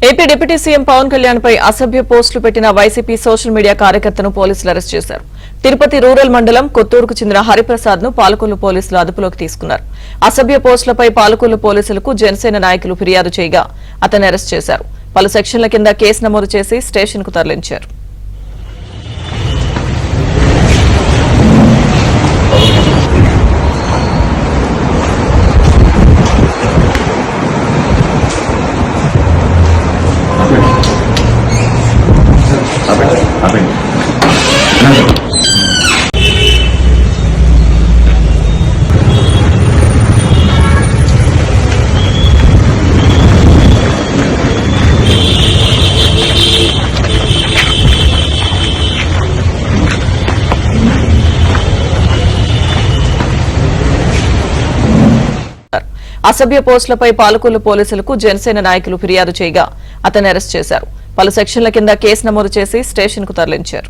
AP deputy CM Pawan Kalyan పై అసభ్య పోస్టులు పెట్టిన వైసీపీ సోషల్ మీడియా కార్యకర్తను పోలీసులు అరెస్ట్ చేశారు. తిరుపతి రూరల్ మండలం కొత్తూరుకు చెందిన హరిప్రసాద్ ను పాలకొల్లు పోలీసులు అదుపులోకి తీసుకున్నారు. అసభ్య పోస్టులపై పాలకొల్లు పోలీసులకు జనసేన నాయకులు ఫిర్యాదు చేయగా అతన్ని అరెస్ట్ చేశారు. పలు సెక్షన్ల కింద కేసు నమోదు చేసి స్టేషన్ కు తరలించారు. అసభ్య పోస్టులపై పాలకొల్లు పోలీసులకు జనసేన నాయకులు ఫిర్యాదు చేయగా అతన్ని అరెస్ట్ చేశారు. పలు సెక్షన్ల కింద కేసు నమోదు చేసి స్టేషన్ కు తరలించారు.